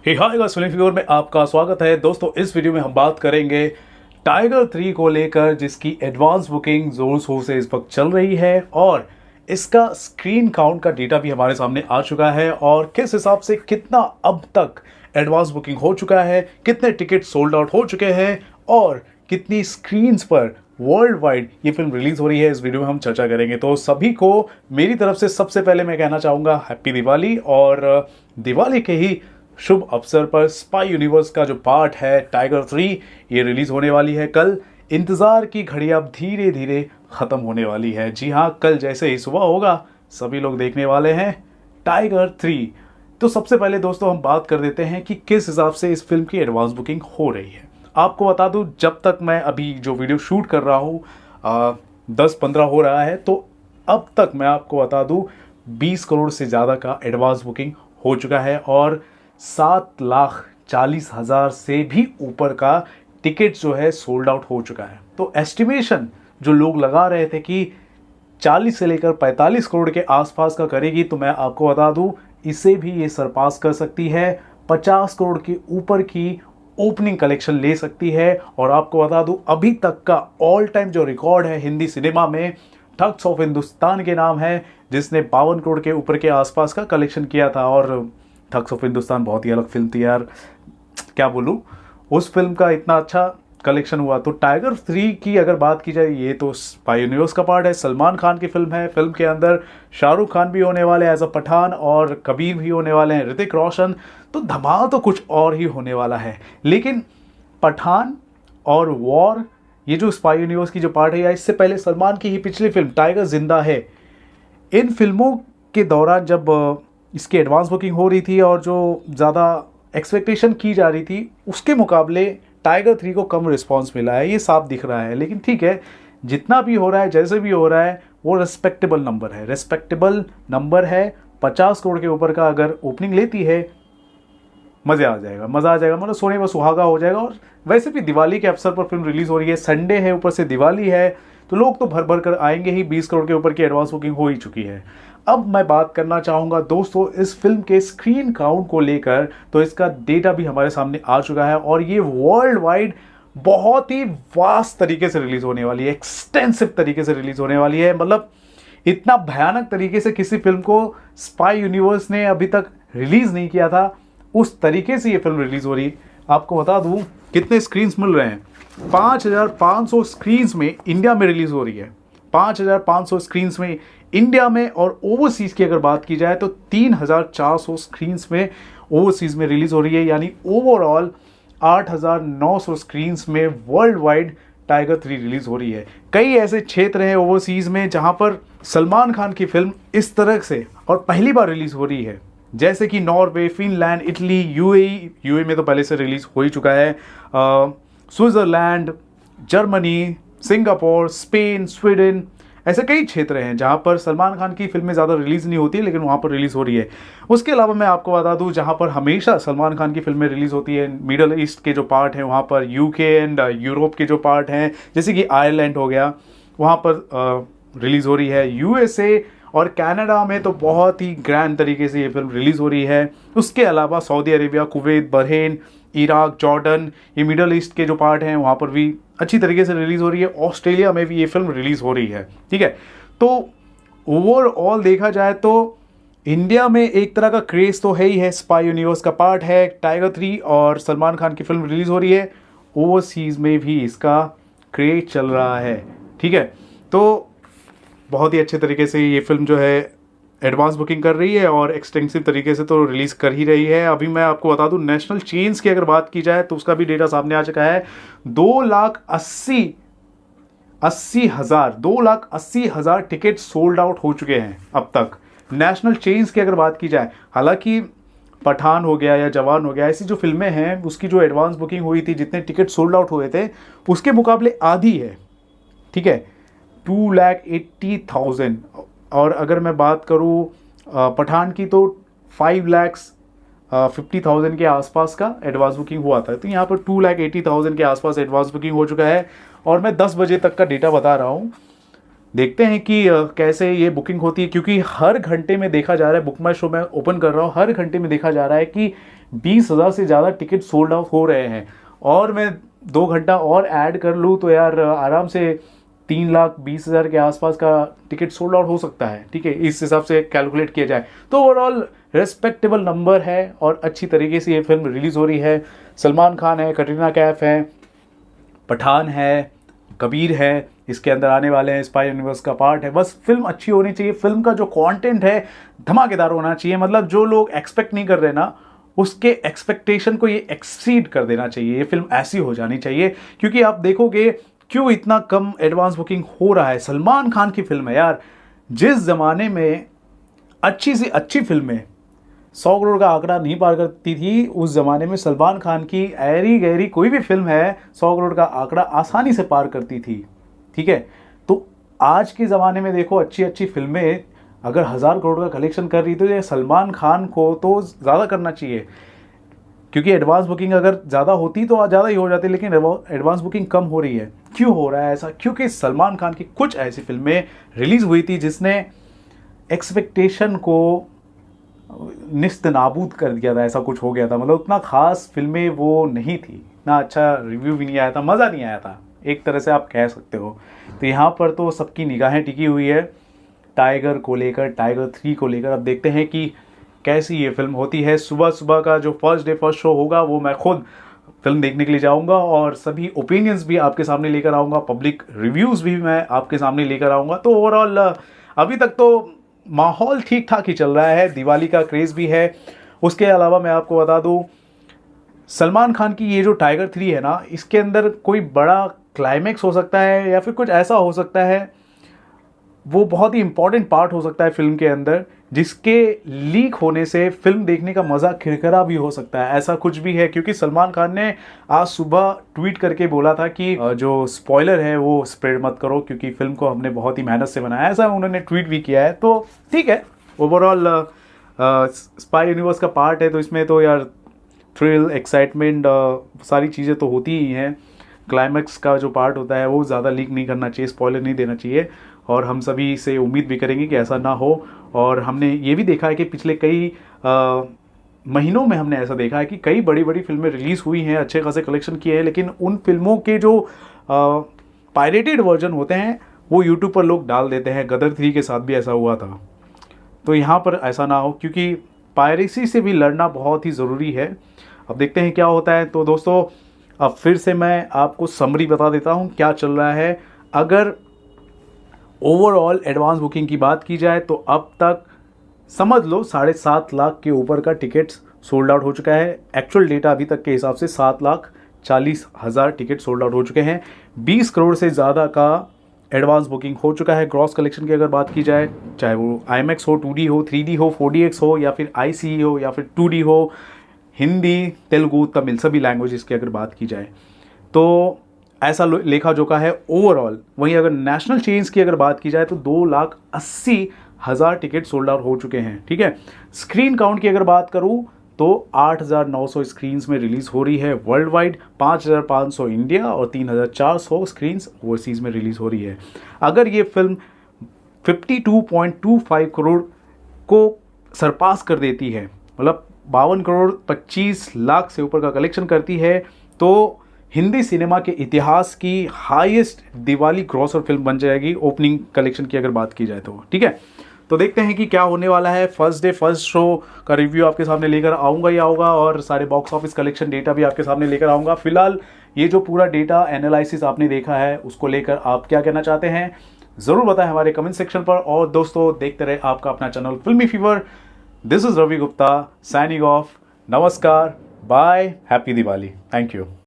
Hi guys, film फ्यूर में आपका स्वागत है। दोस्तों, इस वीडियो में हम बात करेंगे टाइगर 3 को लेकर, जिसकी एडवांस बुकिंग जोर शोर से इस वक्त चल रही है और इसका स्क्रीन काउंट का डेटा भी हमारे सामने आ चुका है और किस हिसाब से कितना अब तक एडवांस बुकिंग हो चुका है, कितने टिकट सोल्ड आउट हो चुके हैं और कितनी स्क्रीन्स पर वर्ल्ड वाइड ये फिल्म रिलीज हो रही है, इस वीडियो में हम चर्चा करेंगे। तो सभी को मेरी तरफ से सबसे पहले मैं कहना चाहूँगा हैप्पी दिवाली। और दिवाली के ही शुभ अवसर पर स्पाई यूनिवर्स का जो पार्ट है टाइगर 3 ये रिलीज होने वाली है कल। इंतजार की घड़ी अब धीरे धीरे खत्म होने वाली है। जी हाँ, कल जैसे ही सुबह होगा सभी लोग देखने वाले हैं टाइगर 3। तो सबसे पहले दोस्तों हम बात कर देते हैं कि किस हिसाब से इस फिल्म की एडवांस बुकिंग हो रही है। आपको बता दूं, जब तक मैं अभी जो वीडियो शूट कर रहा हूँ 10-15 हो रहा है, तो अब तक मैं आपको बता दूं 20 करोड़ से ज़्यादा का एडवांस बुकिंग हो चुका है और 7,40,000 से भी ऊपर का टिकट जो है सोल्ड आउट हो चुका है। तो एस्टिमेशन जो लोग लगा रहे थे कि 40 से लेकर 45 करोड़ के आसपास का करेगी, तो मैं आपको बता दूं इसे भी ये सरपास कर सकती है। 50 करोड़ के ऊपर की ओपनिंग कलेक्शन ले सकती है। और आपको बता दूं अभी तक का ऑल टाइम जो रिकॉर्ड है हिंदी सिनेमा में, ठग्स ऑफ हिंदुस्तान के नाम है, जिसने 52 करोड़ के ऊपर के आसपास का कलेक्शन किया था। और ठग्स ऑफ हिंदुस्तान बहुत ही अलग फिल्म थी यार, क्या बोलूं, उस फिल्म का इतना अच्छा कलेक्शन हुआ। तो टाइगर 3 की अगर बात की जाए, ये तो स्पाई यूनिवर्स का पार्ट है, सलमान खान की फिल्म है। फिल्म के अंदर शाहरुख खान भी होने वाले एज अ पठान और कबीर भी होने वाले हैं, ऋतिक रोशन। तो धमाल तो कुछ और ही होने वाला है। लेकिन पठान और वॉर, ये जो स्पाई यूनिवर्स की जो पार्ट है, या इससे पहले सलमान की ही पिछली फिल्म टाइगर जिंदा है, इन फिल्मों के दौरान जब इसकी एडवांस बुकिंग हो रही थी और जो ज़्यादा एक्सपेक्टेशन की जा रही थी, उसके मुकाबले टाइगर 3 को कम रिस्पांस मिला है, ये साफ दिख रहा है। लेकिन ठीक है, जितना भी हो रहा है, जैसे भी हो रहा है, वो रेस्पेक्टेबल नंबर है। 50 करोड़ के ऊपर का अगर ओपनिंग लेती है, मज़ा आ जाएगा, मतलब सोने में सुहागा हो जाएगा। और वैसे भी दिवाली के अवसर पर फिल्म रिलीज़ हो रही है, संडे है, ऊपर से दिवाली है, तो लोग तो भर भर कर आएंगे ही। 20 करोड़ के ऊपर की एडवांस बुकिंग हो ही चुकी है। अब मैं बात करना चाहूँगा दोस्तों इस फिल्म के स्क्रीन काउंट को लेकर। तो इसका डेटा भी हमारे सामने आ चुका है और ये वर्ल्ड वाइड बहुत ही वास्ट तरीके से रिलीज़ होने वाली है, एक्सटेंसिव तरीके से रिलीज़ होने वाली है। मतलब इतना भयानक तरीके से किसी फिल्म को स्पाई यूनिवर्स ने अभी तक रिलीज़ नहीं किया था, उस तरीके से ये फिल्म रिलीज़ हो रही है। आपको बता दूँ कितने स्क्रीन्स मिल रहे हैं। 5,500 स्क्रीन्स में इंडिया में रिलीज़ हो रही है। 5,500 स्क्रीन्स में इंडिया में, और ओवरसीज़ की अगर बात की जाए तो 3,400 स्क्रीन्स में ओवरसीज़ में रिलीज़ हो रही है। यानी ओवरऑल 8,900 स्क्रीन्स में वर्ल्ड वाइड टाइगर 3 रिलीज़ हो रही है। कई ऐसे क्षेत्र हैं ओवरसीज़ में जहां पर सलमान खान की फिल्म इस तरह से और पहली बार रिलीज़ हो रही है, जैसे कि नॉर्वे, फिनलैंड, इटली, यूएई में तो पहले से रिलीज़ हो ही चुका है, Switzerland, Germany, Singapore, Spain, Sweden, ऐसे कई क्षेत्र हैं जहां पर सलमान खान की फिल्में ज़्यादा रिलीज़ नहीं होती, लेकिन वहां पर रिलीज़ हो रही है। उसके अलावा मैं आपको बता दूं जहां पर हमेशा सलमान खान की फिल्में रिलीज़ होती है, मिडल ईस्ट के जो पार्ट हैं वहां पर, यूके एंड यूरोप के जो पार्ट हैं, जैसे कि आयरलैंड हो गया, वहां पर रिलीज़ हो रही है। यूएसए और कनाडा में तो बहुत ही ग्रैंड तरीके से ये फिल्म रिलीज़ हो रही है। उसके अलावा Saudi Arabia, Kuwait, Bahrain, Iraq, Jordan, ये मिडल ईस्ट के जो पार्ट हैं वहाँ पर भी अच्छी तरीके से रिलीज़ हो रही है। ऑस्ट्रेलिया में भी ये फिल्म रिलीज़ हो रही है। ठीक है, तो ओवरऑल देखा जाए तो इंडिया में एक तरह का क्रेज़ तो है ही है, स्पाई यूनिवर्स का पार्ट है टाइगर 3 और सलमान खान की फिल्म रिलीज़ हो रही है। ओवरसीज़ में भी इसका क्रेज़ चल रहा है। ठीक है, तो बहुत ही अच्छे तरीके से ये फिल्म जो है एडवांस बुकिंग कर रही है और एक्सटेंसिव तरीके से तो रिलीज़ कर ही रही है। अभी मैं आपको बता दूं नेशनल चेन्स की अगर बात की जाए तो उसका भी डेटा सामने आ चुका है। 2,80,000 टिकट सोल्ड आउट हो चुके हैं अब तक नेशनल चेन्स की अगर बात की जाए। हालांकि पठान हो गया या जवान हो गया, ऐसी जो फिल्में हैं उसकी जो एडवांस बुकिंग हुई थी, जितने टिकट सोल्ड आउट हुए थे उसके मुकाबले आधी है। ठीक है, 2,80,000। और अगर मैं बात करूँ पठान की तो 5,50,000 के आसपास का एडवांस बुकिंग हुआ था। तो यहाँ पर 2,80,000 के आसपास एडवांस बुकिंग हो चुका है और मैं 10 बजे तक का डेटा बता रहा हूँ। देखते हैं कि कैसे ये बुकिंग होती है, क्योंकि हर घंटे में देखा जा रहा है, बुक माई शो में ओपन कर रहा हूँ, हर घंटे में देखा जा रहा है कि 20,000 से ज़्यादा टिकट सोल्ड आउट हो रहे हैं, और मैं 2 घंटा और ऐड कर लूँ तो यार आराम से 3,20,000 के आसपास का टिकट सोल्ड आउट हो सकता है। ठीक है, इस हिसाब से कैलकुलेट किया जाए तो ओवरऑल रेस्पेक्टेबल नंबर है और अच्छी तरीके से ये फिल्म रिलीज़ हो रही है। सलमान खान है, कटरीना कैफ है, पठान है, कबीर है, इसके अंदर आने वाले हैं, स्पाई यूनिवर्स का पार्ट है। बस फिल्म अच्छी होनी चाहिए, फिल्म का जो कंटेंट है धमाकेदार होना चाहिए, मतलब जो लोग एक्सपेक्ट नहीं कर रहे ना उसके एक्सपेक्टेशन को ये एक्सीड कर देना चाहिए। ये फिल्म ऐसी हो जानी चाहिए, क्योंकि आप देखोगे क्यों इतना कम एडवांस बुकिंग हो रहा है। सलमान खान की फिल्म है यार, जिस ज़माने में अच्छी से अच्छी फिल्में 100 करोड़ का आंकड़ा नहीं पार करती थी, उस ज़माने में सलमान खान की ऐरी गहरी कोई भी फिल्म है 100 करोड़ का आंकड़ा आसानी से पार करती थी। ठीक है, तो आज के ज़माने में देखो अच्छी अच्छी फिल्में अगर 1000 करोड़ का कलेक्शन कर रही तो ये सलमान खान को तो ज़्यादा करना चाहिए, क्योंकि एडवांस बुकिंग अगर ज़्यादा होती तो ज़्यादा ही हो जाती, लेकिन एडवांस बुकिंग कम हो रही है। क्यों हो रहा है ऐसा? क्योंकि सलमान खान की कुछ ऐसी फिल्में रिलीज़ हुई थी जिसने एक्सपेक्टेशन को निस्त नाबूद कर दिया था, ऐसा कुछ हो गया था। मतलब उतना खास फिल्में वो नहीं थी, ना अच्छा रिव्यू भी नहीं आया था, मज़ा नहीं आया था, एक तरह से आप कह सकते हो। तो यहाँ पर तो सबकी निगाहें टिकी हुई है टाइगर को लेकर, टाइगर 3 को लेकर। अब देखते हैं कि कैसी ये फिल्म होती है। सुबह सुबह का जो फर्स्ट शो होगा वो मैं खुद फिल्म देखने के लिए जाऊंगा और सभी ओपिनियंस भी आपके सामने लेकर आऊँगा, पब्लिक रिव्यूज़ भी मैं आपके सामने लेकर आऊँगा। तो ओवरऑल अभी तक तो माहौल ठीक ठाक ही चल रहा है, दिवाली का क्रेज़ भी है। उसके अलावा मैं आपको बता दूं, सलमान खान की ये जो टाइगर 3 है ना, इसके अंदर कोई बड़ा क्लाइमैक्स हो सकता है या फिर कुछ ऐसा हो सकता है, वो बहुत ही इंपॉर्टेंट पार्ट हो सकता है फिल्म के अंदर, जिसके लीक होने से फिल्म देखने का मज़ा खिरखिरा भी हो सकता है। ऐसा कुछ भी है, क्योंकि सलमान खान ने आज सुबह ट्वीट करके बोला था कि जो स्पॉइलर है वो स्प्रेड मत करो, क्योंकि फिल्म को हमने बहुत ही मेहनत से बनाया, ऐसा उन्होंने ट्वीट भी किया है। तो ठीक है, ओवरऑल स्पाई यूनिवर्स का पार्ट है तो इसमें तो यार थ्रिल, एक्साइटमेंट, सारी चीज़ें तो होती ही हैं। क्लाइमैक्स का जो पार्ट होता है वो ज़्यादा लीक नहीं करना चाहिए, स्पॉइलर नहीं देना चाहिए, और हम सभी से उम्मीद भी करेंगे कि ऐसा ना हो। और हमने ये भी देखा है कि पिछले कई महीनों में हमने ऐसा देखा है कि कई बड़ी बड़ी फिल्में रिलीज़ हुई हैं, अच्छे खासे कलेक्शन किए हैं, लेकिन उन फिल्मों के जो पायरेटेड वर्जन होते हैं वो यूट्यूब पर लोग डाल देते हैं। गदर 3 के साथ भी ऐसा हुआ था। तो यहाँ पर ऐसा ना हो, क्योंकि पायरेसी से भी लड़ना बहुत ही ज़रूरी है। अब देखते हैं क्या होता है। तो दोस्तों, अब फिर से मैं आपको समरी बता देता हूँ क्या चल रहा है। अगर ओवरऑल एडवांस बुकिंग की बात की जाए तो अब तक समझ लो 7.5 लाख के ऊपर का टिकट्स सोल्ड आउट हो चुका है। एक्चुअल डेटा अभी तक के हिसाब से 7,40,000 टिकट सोल्ड आउट हो चुके हैं। 20 करोड़ से ज़्यादा का एडवांस बुकिंग हो चुका है। ग्रॉस कलेक्शन की अगर बात की जाए, चाहे वो IMAX हो, 2D हो, 3D हो, 4DX हो, या फिर ICE हो, या फिर 2D हो, हिंदी, तेलुगु, तमिल, सभी लैंग्वेजेस की अगर बात की जाए तो ऐसा लेखा जोखा है ओवरऑल। वहीं अगर नेशनल चेन्स की अगर बात की जाए तो 2,80,000 टिकट सोल्ड आउट हो चुके हैं। ठीक है, स्क्रीन काउंट की अगर बात करूं तो 8,900 स्क्रीन्स में रिलीज़ हो रही है वर्ल्ड वाइड, 5,500 इंडिया और 3,400 स्क्रीन्स ओवरसीज़ में रिलीज़ हो रही है। अगर ये फिल्म 52.25 करोड़ को सरपास कर देती है, मतलब 52 करोड़ 25 लाख से ऊपर का कलेक्शन करती है, तो हिंदी सिनेमा के इतिहास की हाईएस्ट दिवाली ग्रॉसर फिल्म बन जाएगी ओपनिंग कलेक्शन की अगर बात की जाए तो। ठीक है, तो देखते हैं कि क्या होने वाला है। फर्स्ट डे फर्स्ट शो का रिव्यू आपके सामने लेकर आऊँगा ही आऊँगा, और सारे बॉक्स ऑफिस कलेक्शन डेटा भी आपके सामने लेकर आऊँगा। फिलहाल ये जो पूरा डेटा एनालिसिस आपने देखा है उसको लेकर आप क्या कहना चाहते हैं ज़रूर बताएं हमारे कमेंट सेक्शन पर। और दोस्तों, देखते रहे आपका अपना channel filmy fever. This is Ravi Gupta signing off. नमस्कार, bye, happy Diwali, thank you.